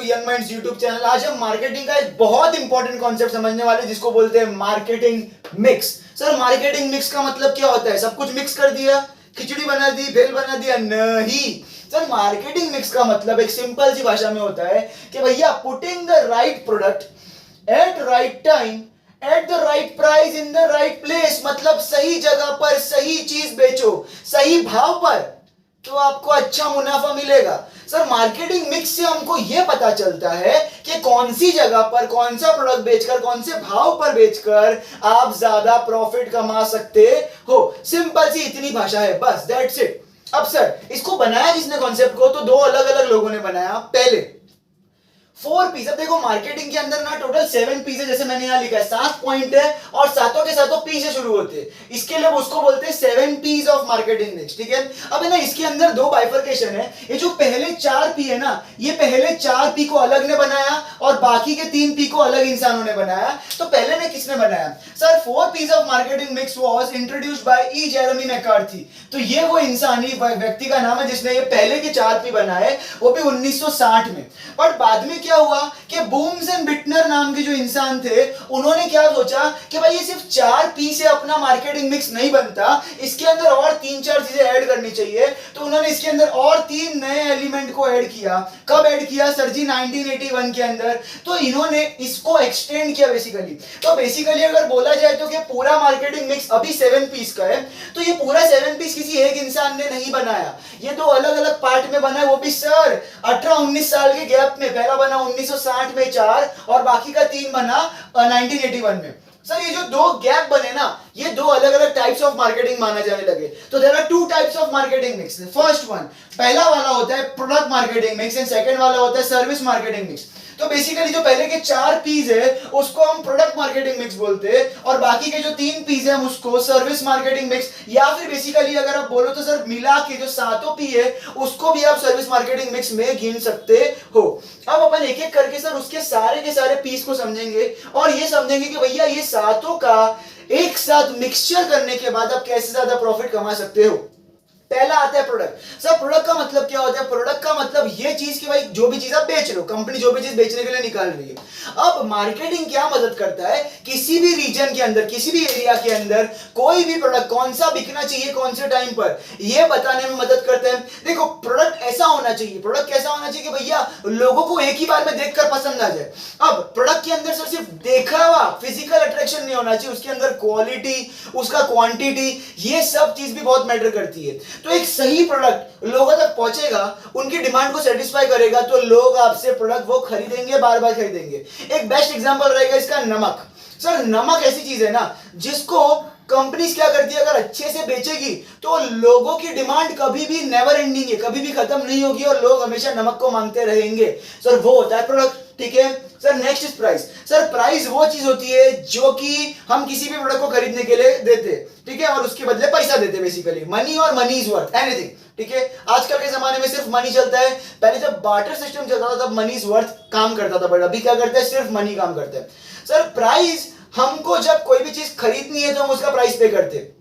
Young minds YouTube channel. आज हम marketing का एक बहुत इंपॉर्टेंट कॉन्सेप्ट समझने वाले जिसको बोलते हैं marketing mix. Sir marketing mix का मतलब क्या होता है? सब कुछ मिक्स कर दिया, खिचड़ी बना दी, भेल बना दिया? नहीं सर, मार्केटिंग मिक्स का मतलब एक सिंपल सी भाषा में होता है कि भैया putting the right product at right time at the right price in the right place. मतलब सही जगह पर सही चीज बेचो, सही भाव पर, तो आपको अच्छा मुनाफा मिलेगा। सर मार्केटिंग मिक्स से हमको यह पता चलता है कि कौन सी जगह पर कौन सा प्रोडक्ट बेचकर, कौन से भाव पर बेचकर आप ज्यादा प्रॉफिट कमा सकते हो। सिंपल सी इतनी भाषा है, बस दैट्स इट। अब सर इसको बनाया किसने कॉन्सेप्ट को? तो दो अलग अलग लोगों ने बनाया। पहले 4 पीस। अब देखो मार्केटिंग के अंदर ना टोटल 7 पीस है, जैसे मैंने यहां लिखा है 7 पॉइंट है और सातों के सातों पी से शुरू होते हैं। इसके लिए उसको बोलते हैं 7 पीस ऑफ मार्केटिंग मिक्स। ठीक है, अब है ना इसके अंदर दो बाइफरकेशन है। ये जो पहले 4 पी है ना, ये पहले 4 पी को अलग ने बनाया और बाकी के 3 पी को अलग इंसानों ने बनाया। तो पहले ने किसने बनाया? Sir 4 Ps of marketing mix was introduced by E Jeremy McCarthy. तो ये वो इंसानी व्यक्ति का नाम है जिसने ये पहले के 4 पी बनाए, वो भी 1960 में। बट बाद में क्या हुआ कि बूम्स एंड बिटनर नाम के जो इंसान थे, उन्होंने क्या सोचा कि भाई ये सिर्फ 4 पी से अपना मार्केटिंग मिक्स नहीं बनता, इसके अंदर और 3-4 चीजें ऐड करनी चाहिए। तो उन्होंने इसके अंदर और 3 नए एलिमेंट को ऐड किया। कब ऐड किया सर जी? 1981 के अंदर। तो इन्होंने इसको एक्सटेंड किया बेसिकली। तो बेसिकली अगर बोला जाए तो कि पूरा मार्केटिंग मिक्स अभी 7 पीस का है, तो ये पूरा 7 पीस किसी एक इंसान ने नहीं बनाया, ये दो अलग अलग पार्ट में बना है, वो भी सर 18-19 साल के गैप में। पहला बना 1960 में 4 और बाकी का 3 बना 1981 में। सर ये जो दो गैप बने ना, ये दो अलग अलग टाइप्स ऑफ मार्केटिंग माना जाने लगे। तो there are 2 types of marketing mix. First one, पहला वाला होता है product marketing mix and second वाला होता है सर्विस मार्केटिंग मिक्स। तो बेसिकली जो पहले के 4 पीस है उसको हम प्रोडक्ट मार्केटिंग मिक्स बोलते हैं और बाकी के जो 3 पीस है हम उसको सर्विस मार्केटिंग मिक्स, या फिर बेसिकली अगर आप बोलो तो सर मिला के जो 7 पी है उसको भी आप सर्विस मार्केटिंग मिक्स में गिन सकते हो। अब अपन एक एक करके सर उसके सारे के सारे पीस को समझेंगे और ये समझेंगे कि भैया ये सातों का एक साथ मिक्सचर करने के बाद आप कैसे ज्यादा प्रॉफिट कमा सकते हो। पहला आता है प्रोडक्ट। सर प्रोडक्ट का मतलब क्या होता है? प्रोडक्ट का मतलब ये चीज कि भाई जो भी चीज आप बेच रहे हो, कंपनी जो भी चीज बेचने के लिए निकाल रही है। अब मार्केटिंग क्या मदद करता है? किसी भी रीजन के अंदर, किसी भी एरिया के अंदर कोई भी प्रोडक्ट कौन सा बिकना चाहिए कौन से टाइम पर, ये बताने में मदद करता है। देखो प्रोडक्ट ऐसा होना चाहिए, प्रोडक्ट कैसा होना चाहिए कि भैया लोगों को एक ही बार में देखकर पसंद आ जाए। अब प्रोडक्ट के अंदर सर सिर्फ देखा हुआ फिजिकल अट्रैक्शन नहीं होना चाहिए, उसके अंदर क्वालिटी, उसका क्वांटिटी, ये सब चीज भी बहुत मैटर करती है। तो एक सही प्रोडक्ट लोगों तक पहुंचेगा, उनकी डिमांड को सेटिस्फाई करेगा, तो लोग आपसे प्रोडक्ट वो खरीदेंगे, बार बार खरीदेंगे। एक बेस्ट एग्जांपल रहेगा इसका नमक। सर नमक ऐसी चीज है ना जिसको कंपनीज क्या करती है, अगर अच्छे से बेचेगी तो लोगों की डिमांड कभी भी नेवर एंडिंग है, कभी भी खत्म नहीं होगी और लोग हमेशा नमक को मांगते रहेंगे। सर वो होता है प्रोडक्ट। ठीक है sir, next is price. Sir price वो चीज होती है जो कि हम किसी भी प्रोडक्ट को खरीदने के लिए देते, ठीक है, और उसके बदले पैसा देते, बेसिकली मनी और मनी इज वर्थ एनीथिंग। ठीक है, आजकल के जमाने में सिर्फ मनी चलता है। पहले जब बार्टर सिस्टम चलता था तब मनी इज वर्थ काम करता था, बट अभी क्या करता है? सिर्फ मनी काम करता है। सर प्राइस, हमको जब कोई भी चीज खरीदनी है तो हम उसका प्राइस पे करते हैं।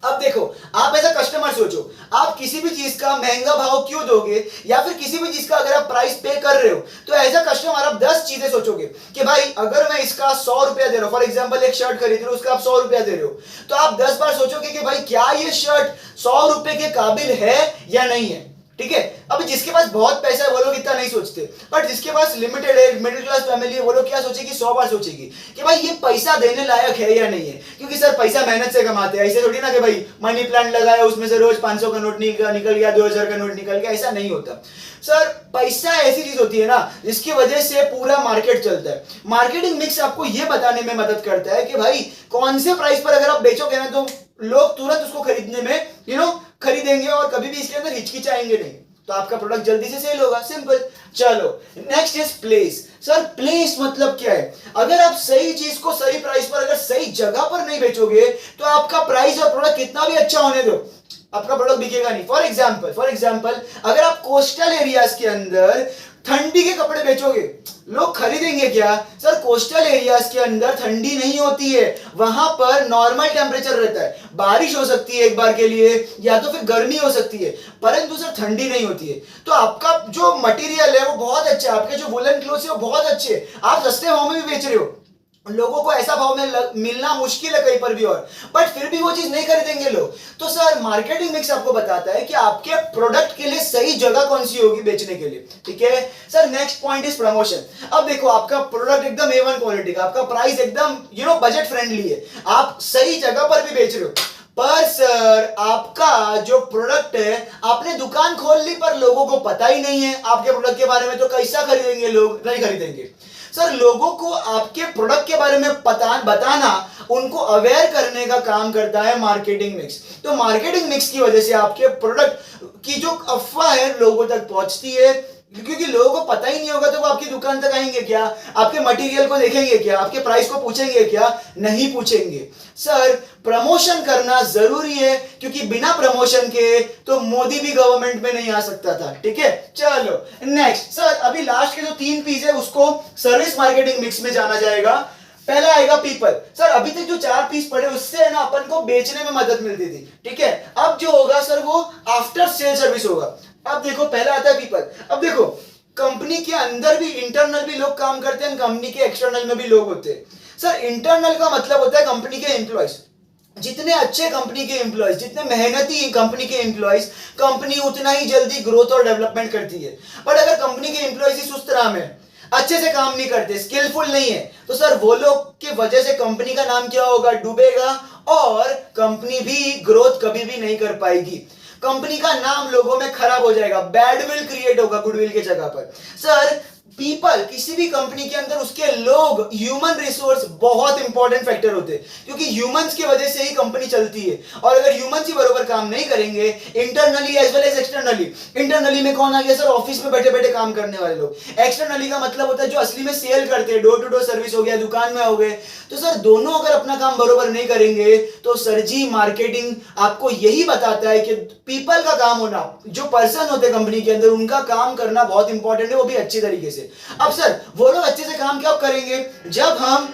अब देखो आप एज अ कस्टमर सोचो, आप किसी भी चीज का महंगा भाव क्यों दोगे, या फिर किसी भी चीज का अगर आप प्राइस पे कर रहे हो तो एज अ कस्टमर आप 10 चीजें सोचोगे कि भाई अगर मैं इसका 100 रुपया दे रहा हूं, फॉर एग्जांपल एक शर्ट खरीद रहे हो उसका आप 100 रुपया दे रहे हो, तो आप 10 बार सोचोगे कि भाई क्या ये शर्ट 100 रुपए के काबिल है या नहीं है। ठीक है, अब जिसके पास बहुत पैसा है वो लोग इतना नहीं सोचते, बट जिसके पास लिमिटेड है, मिडिल क्लास फैमिली है, वो लोग क्या सोचेगी? 100 बार सोचेगी कि भाई ये पैसा देने लायक है या नहीं है। क्योंकि सर पैसा मेहनत से कमाते हैं, ऐसे थोड़ी ना कि भाई मनी प्लांट लगाया उसमें से रोज 500 का नोट निकल गया, 2000 का नोट निकल गया, ऐसा नहीं होता। सर पैसा ऐसी चीज होती है ना जिसकी वजह से पूरा मार्केट चलता है। मार्केटिंग मिक्स आपको यह बताने में मदद करता है कि भाई कौन से प्राइस पर अगर आप बेचोगे ना तो लोग तुरंत उसको खरीदने में खरीदेंगे और कभी भी इसके अंदर हिचकिचाएंगे नहीं, तो आपका प्रोडक्ट जल्दी से सेल होगा। सिंपल। चलो next is place. Sir place मतलब क्या है? अगर आप सही चीज को सही प्राइस पर, अगर सही जगह पर नहीं बेचोगे तो आपका प्राइस और प्रोडक्ट कितना भी अच्छा होने दो, आपका प्रोडक्ट बिकेगा नहीं। फॉर एग्जाम्पल अगर आप कोस्टल एरियाज के अंदर ठंडी के कपड़े बेचोगे, लोग खरीदेंगे क्या? सर कोस्टल एरियाज के अंदर ठंडी नहीं होती है, वहां पर नॉर्मल टेम्परेचर रहता है, बारिश हो सकती है एक बार के लिए या तो फिर गर्मी हो सकती है, परंतु सर ठंडी नहीं होती है। तो आपका जो मटेरियल है वो बहुत अच्छा है, आपके जो वुलन क्लोथ्स है वो बहुत अच्छे हैं, आप सस्ते भाव में भी बेच रहे हो, लोगों को ऐसा भाव में मिलना मुश्किल है कहीं पर भी और, बट फिर भी वो चीज नहीं खरीदेंगे लोग। तो सर मार्केटिंग मिक्स आपको बताता है कि आपके प्रोडक्ट के लिए सही जगह कौन सी होगी बेचने के लिए, ठीक है। Sir next point is promotion. अब देखो आपका प्रोडक्ट एकदम A1 क्वालिटी का, आपका प्राइस एकदम बजट फ्रेंडली है, आप सही जगह पर भी बेच रहे हो, पर सर आपका जो प्रोडक्ट है आपने दुकान खोल ली पर लोगों को पता ही नहीं है आपके प्रोडक्ट के बारे में, तो कैसा खरीदेंगे लोग? नहीं खरीदेंगे। सर लोगों को आपके प्रोडक्ट के बारे में बताना, उनको अवेयर करने का काम करता है मार्केटिंग मिक्स। तो मार्केटिंग मिक्स की वजह से आपके प्रोडक्ट की जो अफवाह है लोगों तक पहुंचती है, क्योंकि लोगों को पता ही नहीं होगा तो वो आपकी दुकान तक आएंगे क्या? आपके मटेरियल को देखेंगे क्या? आपके प्राइस को पूछेंगे क्या? नहीं पूछेंगे। सर प्रमोशन करना जरूरी है, क्योंकि बिना प्रमोशन के तो मोदी भी गवर्नमेंट में नहीं आ सकता था, ठीक है। चलो नेक्स्ट सर, अभी लास्ट के जो 3 पीस है उसको सर्विस मार्केटिंग मिक्स में जाना जाएगा। पहला आएगा पीपल। सर अभी तक जो 4 पीस पड़े उससे है ना अपन को बेचने में मदद मिलती थी, ठीक है। अब जो होगा सर वो आफ्टर सेल सर्विस होगा। अब देखो पहला आता है पीपल। अब देखो कंपनी के अंदर भी इंटरनल भी लोग काम करते हैं, कंपनी के एक्सटर्नल में भी लोग होते हैं। सर इंटरनल का मतलब होता है कंपनी के एम्प्लॉयज, जितने अच्छे कंपनी के एम्प्लॉयज, जितने मेहनती कंपनी के एम्प्लॉयज, कंपनी उतना ही जल्दी ग्रोथ और डेवलपमेंट करती है। बट अगर कंपनी के एम्प्लॉयज ही सुस्त राम है, अच्छे से काम नहीं करते, स्किलफुल नहीं है, तो सर वो लोग की वजह से कंपनी का नाम क्या होगा? डूबेगा, और कंपनी भी ग्रोथ कभी भी नहीं कर पाएगी, कंपनी का नाम लोगों में खराब हो जाएगा, बैडविल क्रिएट होगा गुडविल के जगह पर। सर पीपल, किसी भी कंपनी के अंदर उसके लोग, ह्यूमन रिसोर्स बहुत इंपॉर्टेंट फैक्टर होते हैं, क्योंकि ह्यूमंस की वजह से ही कंपनी चलती है। और अगर ह्यूमंस ही बरोबर काम नहीं करेंगे internally as well as externally, internally में कौन आ गया सर? ऑफिस में बैठे बैठे काम करने वाले लोग। एक्सटर्नली का मतलब होता है जो असली में सेल करते हैं, डोर टू डोर सर्विस हो गया, दुकान में हो गए। तो सर दोनों अगर अपना काम बरोबर नहीं करेंगे तो सर जी मार्केटिंग आपको यही बताता है कि पीपल का काम होना, जो पर्सन होते हैं कंपनी के अंदर, उनका काम करना बहुत इंपॉर्टेंट है, वो भी अच्छी तरीके से। अब सर वो लोग अच्छे से काम कब करेंगे? जब हम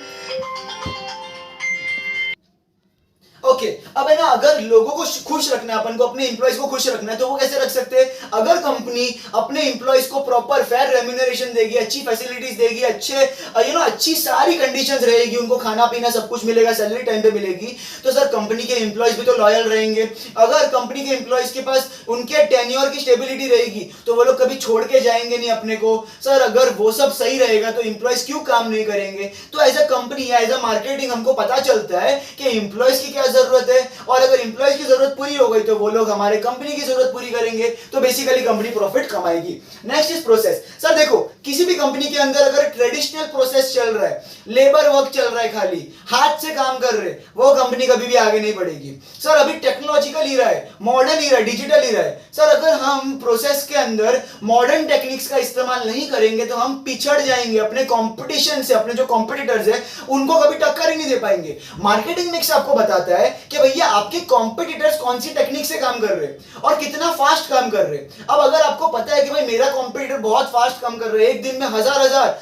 ओके अब है ना, अगर लोगों को खुश रखना है, अपन को अपने एम्प्लॉइज को खुश रखना है, तो वो कैसे रख सकते हैं? अगर कंपनी अपने एम्प्लॉइज को प्रॉपर फेयर रेम्यूनरेशन देगी, अच्छी फैसिलिटीज देगी, अच्छे अच्छी सारी कंडीशंस रहेगी, उनको खाना पीना सब कुछ मिलेगा, सैलरी टाइम पे मिलेगी, तो सर कंपनी के एम्प्लॉइज भी तो लॉयल रहेंगे। अगर कंपनी के एम्प्लॉइज के पास उनके टेन्योर की स्टेबिलिटी रहेगी तो वो लोग कभी छोड़ के जाएंगे नहीं अपने को। सर अगर वो सब सही रहेगा तो एम्प्लॉइज क्यों काम नहीं करेंगे? तो एज अ कंपनी या एज अ मार्केटिंग हमको पता चलता है कि एम्प्लॉइज की क्या जरूरत है, और अगर एम्प्लॉइज की जरूरत पूरी हो गई तो वो लोग हमारे कंपनी की जरूरत पूरी करेंगे, तो बेसिकली कंपनी प्रॉफिट कमाएगी। Next is process. सर देखो किसी भी कंपनी के अंदर अगर ट्रेडिशनल प्रोसेस चल रहा है, लेबर वर्क चल रहा है, खाली हाथ से काम कर रहे, वो कंपनी कभी भी आगे नहीं बढ़ेगी। सर अभी टेक्नोलॉजिकल ईरा है, मॉडर्न ईरा है, डिजिटल ईरा है। सर अगर हम प्रोसेस के अंदर मॉडर्न टेक्निक्स का इस्तेमाल नहीं करेंगे तो हम पिछड़ जाएंगे अपने कंपटीशन से, अपने जो कॉम्पिटिटर्स है उनको कभी टक्कर ही नहीं दे पाएंगे। मार्केटिंग मिक्स आपको बताता है कि भैया आपके कॉम्पिटिटर्स कौन सी टेक्निक से काम कर रहे हैं और कितना फास्ट काम कर रहे हैं। अब अगर आपको पता है कि भाई मेरा कॉम्पिटिटर बहुत फास्ट काम कर रहा है, एक दिन में हजार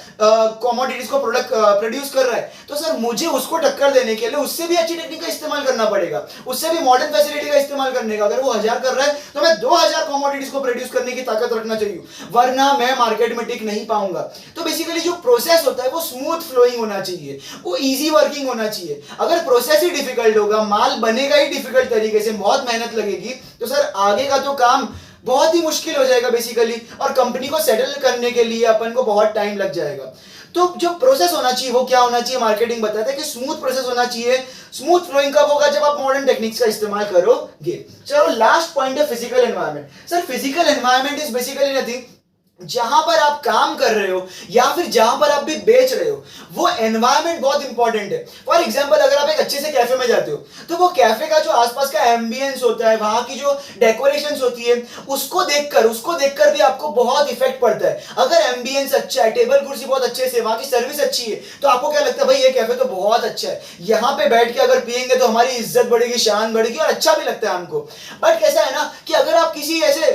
कमोडिटीज को प्रोडक्ट प्रोड्यूस कर रहा है, तो सर मुझे उसको टक्कर देने के लिए उससे भी अच्छी टेक्निक का इस्तेमाल करना पड़ेगा, उससे भी मॉडर्न फैसिलिटी का इस्तेमाल करने का। अगर वो 1000 कर रहा है तो मैं 2000 कमोडिटीज को प्रोड्यूस करने की ताकत रखना चाहिए, वरना मैं मार्केट में टिक नहीं पाऊंगा। तो बेसिकली जो प्रोसेस होता है वो स्मूथ फ्लोइंग होना चाहिए, वो इजी वर्किंग होना चाहिए। अगर प्रोसेस ही डिफिकल्ट होगा, माल बनेगा ही डिफिकल्ट तरीके से, बहुत मेहनत लगेगी, तो सर आगे का तो काम बहुत ही मुश्किल हो जाएगा बेसिकली, और कंपनी को सेटल करने के लिए अपन को बहुत टाइम लग जाएगा। तो जो प्रोसेस होना चाहिए वो क्या होना चाहिए? मार्केटिंग बताता है कि स्मूथ प्रोसेस होना चाहिए। स्मूथ फ्लोइंग कब होगा? जब आप मॉडर्न टेक्निक्स का इस्तेमाल करोगे। चलो लास्ट पॉइंट है physical environment. Sir physical environment is basically nothing जहां पर आप काम कर रहे हो या फिर जहां पर आप भी बेच रहे हो, वो एनवायरनमेंट बहुत इंपॉर्टेंट है। फॉर एग्जांपल, अगर आप एक अच्छे से कैफे में जाते हो, तो वो कैफे का जो आसपास का एम्बियंस होता है, वहां की जो डेकोरेशंस होती है, उसको देखकर भी आपको बहुत इफेक्ट पड़ता है। अगर एम्बियंस अच्छा है, टेबल कुर्सी बहुत अच्छे से, वहां की सर्विस अच्छी है, तो आपको क्या लगता है, भाई ये कैफे तो बहुत अच्छा है, यहाँ पे बैठ के अगर पियेंगे तो हमारी इज्जत बढ़ेगी, शान बढ़ेगी और अच्छा भी लगता है हमको। बट कैसा है ना कि अगर आप किसी ऐसे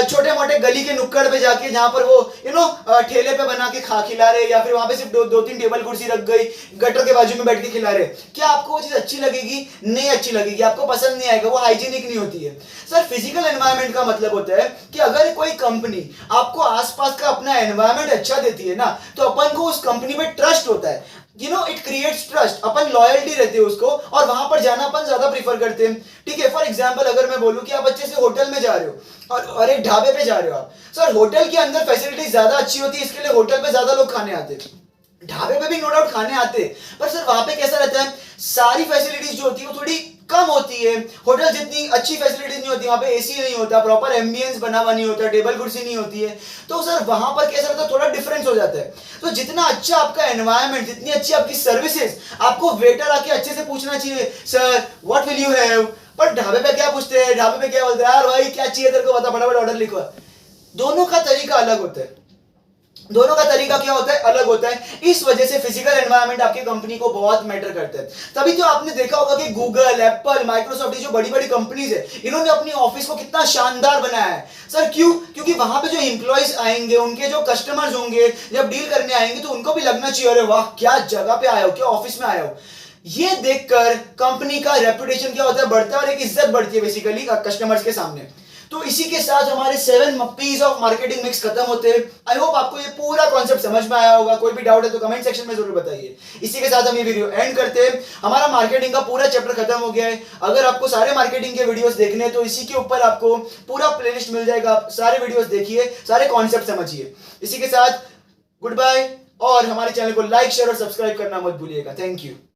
छोटे मोटे गली के नुक्कड़ पे जाके, जहां पर वो ठेले पे बना के खिला रहे, या फिर वहां पे सिर्फ दो तीन टेबल कुर्सी रख गई, गटर के बाजू में बैठ के खिला रहे, क्या आपको वो चीज अच्छी लगेगी? नहीं अच्छी लगेगी, आपको पसंद नहीं आएगा, वो हाइजीनिक नहीं होती है। सर, फिजिकल एनवायरनमेंट का मतलब होता है कि अगर कोई कंपनी आपको आसपास का अपना एनवायरनमेंट अच्छा देती है ना, तो अपन को उस कंपनी में ट्रस्ट होता है। It creates trust, upon loyalty रहती है उसको, और वहां पर जाना अपन ज्यादा प्रीफर करते हैं। ठीक है, फॉर एग्जांपल अगर मैं बोलूं कि आप अच्छे से होटल में जा रहे हो और एक ढाबे पे जा रहे हो आप, सर होटल के अंदर फैसिलिटी ज्यादा अच्छी होती है, इसके लिए होटल पे ज्यादा लोग खाने आते हैं। ढाबे पे भी नो डाउट खाने आते हैं, पर सर वहां पे कैसा रहता है, सारी फैसिलिटीज जो होती है वो थोड़ी कम होती है। होटल जितनी अच्छी फैसिलिटीज नहीं होती, वहां पे एसी नहीं होता, प्रॉपर एम्बियंस बना हुआ नहीं होता, टेबल कुर्सी नहीं होती है, तो सर वहां पर कैसा रहता है, थोड़ा डिफरेंस हो जाता है। तो जितना अच्छा आपका एनवायरनमेंट, जितनी अच्छी आपकी सर्विसेज, आपको वेटर आके अच्छे से पूछना चाहिए, sir what will you have. पर ढाबे पे क्या पूछते हैं, ढाबे पे क्या बोलते हैं, यार भाई क्या चाहिए तेरे को, बता, फटाफट ऑर्डर लिखो। दोनों का तरीका अलग होता है, दोनों का तरीका क्या होता है, अलग होता है। इस वजह से फिजिकल एनवायरनमेंट आपकी कंपनी को बहुत मैटर करता है। तभी तो आपने देखा होगा कि गूगल, एप्पल, माइक्रोसॉफ्ट, जो बड़ी बड़ी कंपनीज है, इन्होंने अपनी ऑफिस को कितना शानदार बनाया है। सर क्यों? क्योंकि वहां पे जो एम्प्लॉइज आएंगे, उनके जो कस्टमर्स होंगे, जब डील करने आएंगे, तो उनको भी लगना चाहिए, अरे वाह क्या जगह पे आए हो, क्या ऑफिस में आए हो। ये देखकर कंपनी का रेपुटेशन क्या होता है, बढ़ता है, और एक इज्जत बढ़ती है बेसिकली कस्टमर्स के सामने। तो इसी के साथ हमारे 7 पीस ऑफ मार्केटिंग मिक्स खत्म होते हैं। आई होप आपको ये पूरा कॉन्सेप्ट समझ में आया होगा। कोई भी डाउट है तो कमेंट सेक्शन में जरूर बताइए। इसी के साथ हम ये वीडियो एंड करते हैं। हमारा मार्केटिंग का पूरा चैप्टर खत्म हो गया है। अगर आपको सारे मार्केटिंग के वीडियोस देखने हैं तो इसी के ऊपर आपको पूरा प्लेलिस्ट मिल जाएगा। आप सारे वीडियोस देखिए, सारे कॉन्सेप्ट समझिए। इसी के साथ गुड बाय, और हमारे चैनल को लाइक, शेयर और सब्सक्राइब करना मत भूलिएगा। Thank you.